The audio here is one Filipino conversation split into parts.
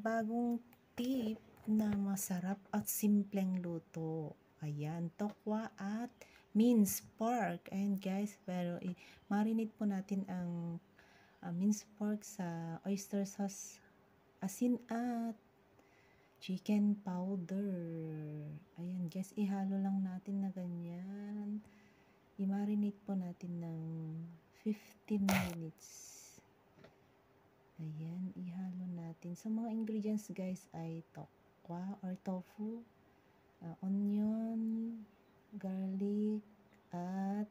bagong tip na masarap at simpleng luto. Ayan, tokwa at minced pork. Ayan guys, pero marinate po natin ang minced pork sa oyster sauce, asin at chicken powder. Ayan guys, ihalo lang natin na ganyan. I-marinate po natin ng 15 minutes. Ayan, ihalo natin. So, mga ingredients guys ay tokwa or tofu, onion, garlic, at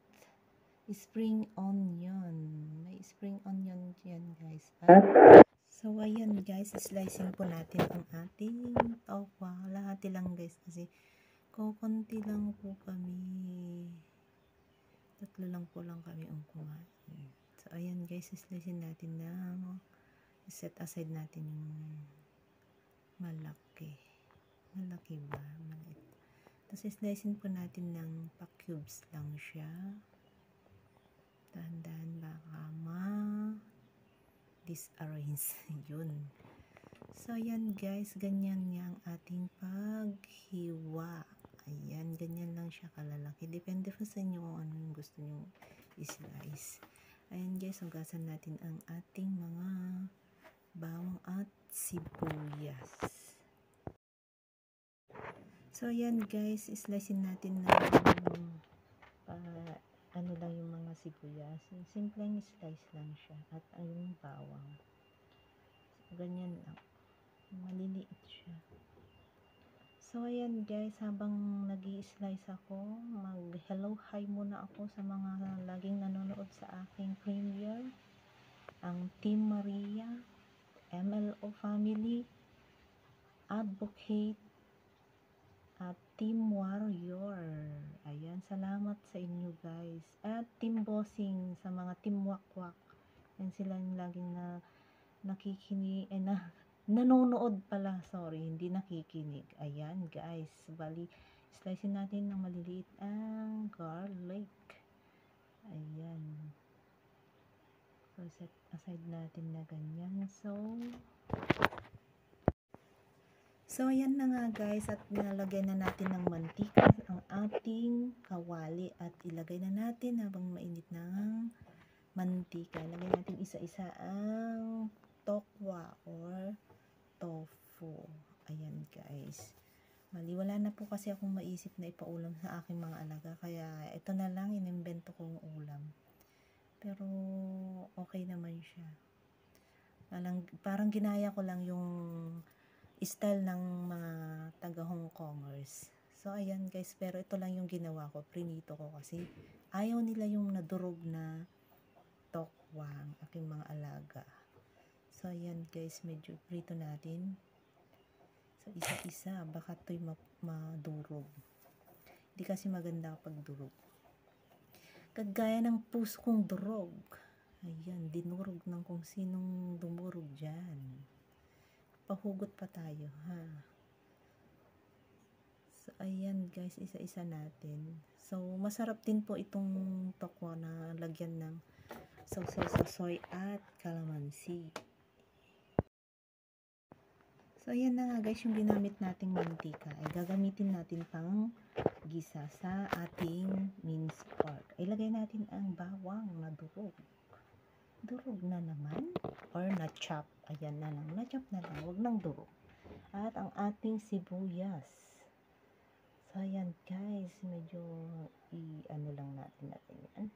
spring onion. May spring onion yan guys. So, ayan guys, slicing po natin ang ating tokwa. Lahati lang guys kasi kukunti lang po kami. Tatlo lang po kami ang kumain. So, ayan guys, slicing natin na set aside natin yung malaki. Malaki ba? Maliit. Tapos, slicing po natin ng pa-cubes lang siya. Dahan-dahan baka disarrange. Yun. So, ayan guys, ganyan yung ating paghiwa. Ayan, ganyan lang siya kalalaki. Depende pa sa inyo kung ano yung gusto nyo i-slice. Ayan guys, hugasan natin ang ating mga bawang at sibuyas. So, ayan guys, slicein natin na ano lang yung mga sibuyas. Simpleng slice lang siya. At yung bawang. So, ganyan lang. Maliliit siya. So, ayan guys, habang nag-i-slice ako, mag-hello hi muna ako sa mga laging nanonood sa aking premiere. Ang Team Maria, MLO Family, Advocate, at Team Warrior. Ayan, salamat sa inyo guys. At Team Bossing, sa mga Team Wakwak. Yan sila yung laging nakikinig, nanonood pala, sorry, hindi nakikinig. Ayan guys, bali, slicein natin ng maliliit ang garlic. Ayan. So, set aside natin na ganyan. So, ayan na nga guys, at nilagay na natin ng mantika ang ating kawali at ilagay na natin habang mainit ng mantika. Ilagay natin isa-isa ang tokwa or tofu. Ayan guys. Mali, wala na po kasi akong maisip na ipaulam sa aking mga alaga. Kaya ito na lang, inimbento kong ulam. Pero okay naman siya. Parang ginaya ko lang yung style ng mga taga Hong Kongers. So, ayan guys, pero ito lang yung ginawa ko. Prinito ko kasi ayaw nila yung nadurog na tokwa ang aking mga alaga. So, ayan guys, medyo prito natin. So, isa-isa, baka ito'y madurog. Hindi kasi maganda kapag durog. Kagaya ng puso kong durog. Ayan, dinurog ng kung sinong dumurog dyan. Pahugot pa tayo, ha? So, ayan guys, isa-isa natin. So, masarap din po itong tokwa na lagyan ng soy at calamansi. So, ayan na nga guys, yung ginamit nating mantika ay gagamitin natin pang gisa sa ating minced pork. Ilagay natin ang bawang na durog. Durog na naman or na-chop. Ayan na lang, na-chop na lang, huwag nang durog. At ang ating sibuyas. So, ayan guys, medyo i-ano lang natin yan.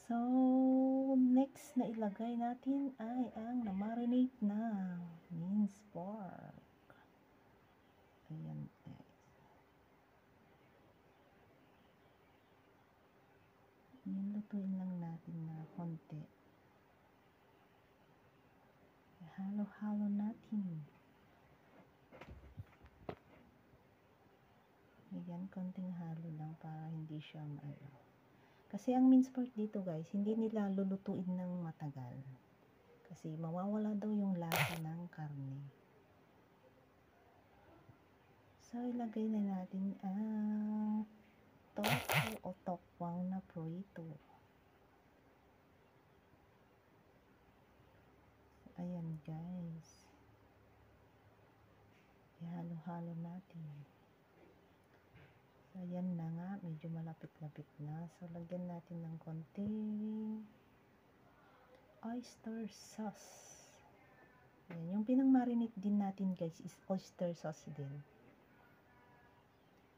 So, next na ilagay natin ay ang na-marinate na minced pork. Ayan guys. Nilutuin lang natin na konti. Halo-halo natin. Ayan, konting halo lang para hindi siya Kasi ang minced pork dito guys, hindi nila lulutuin ng matagal. Kasi mawawala daw yung lasa ng karne. So, ilagay na natin ang tofu o tokwang na prito. Ayan Ayan guys. Ihalo-halo natin. So, ayan na nga. Medyo malapit-lapit na. So, lagyan natin ng konting oyster sauce. Ayan. Yung pinang-marinate din natin guys is oyster sauce din.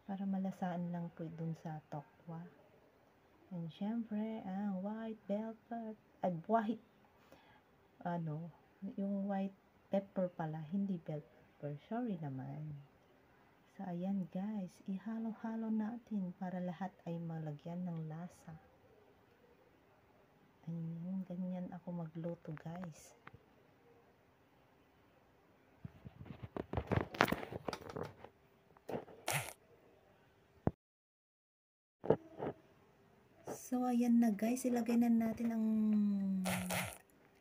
Para malasaan lang po dun sa tokwa. And syempre, ang white velvet, yung white pepper pala, hindi bell pepper. Sorry naman. So, ayan guys, ihalo-halo natin para lahat ay malagyan ng lasa. Ayan, ganyan ako magluto guys. So, ayan na guys, ilagay na natin ang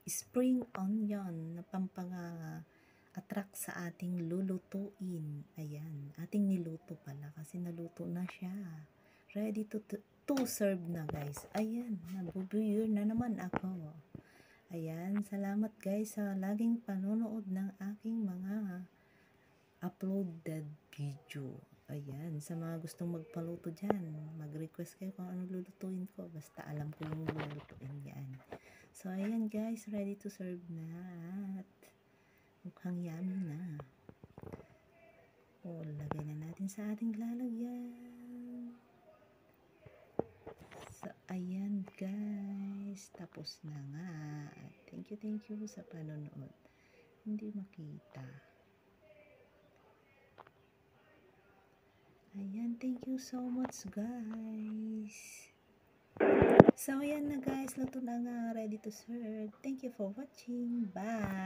spring onion na attract sa ating lulutuin. Ayan, ating niluto pala kasi naluto na siya. Ready to serve na guys. Ayan, nabubuyur na naman ako. Ayan, salamat guys sa laging panonood ng aking mga uploaded video. Ayan, sa mga gustong magpaluto dyan, mag-request kayo kung anong lulutuin ko. Basta alam ko yung lulutuin yan. So, ayan guys, ready to serve na. At mukhang yummy na. O, lagay na natin sa ating lalagyan. So, ayan guys, tapos na nga. Thank you sa panonood. Hindi makita. Ayan, thank you so much guys. So, ayan na guys, luto na nga, ready to serve. Thank you for watching. Bye!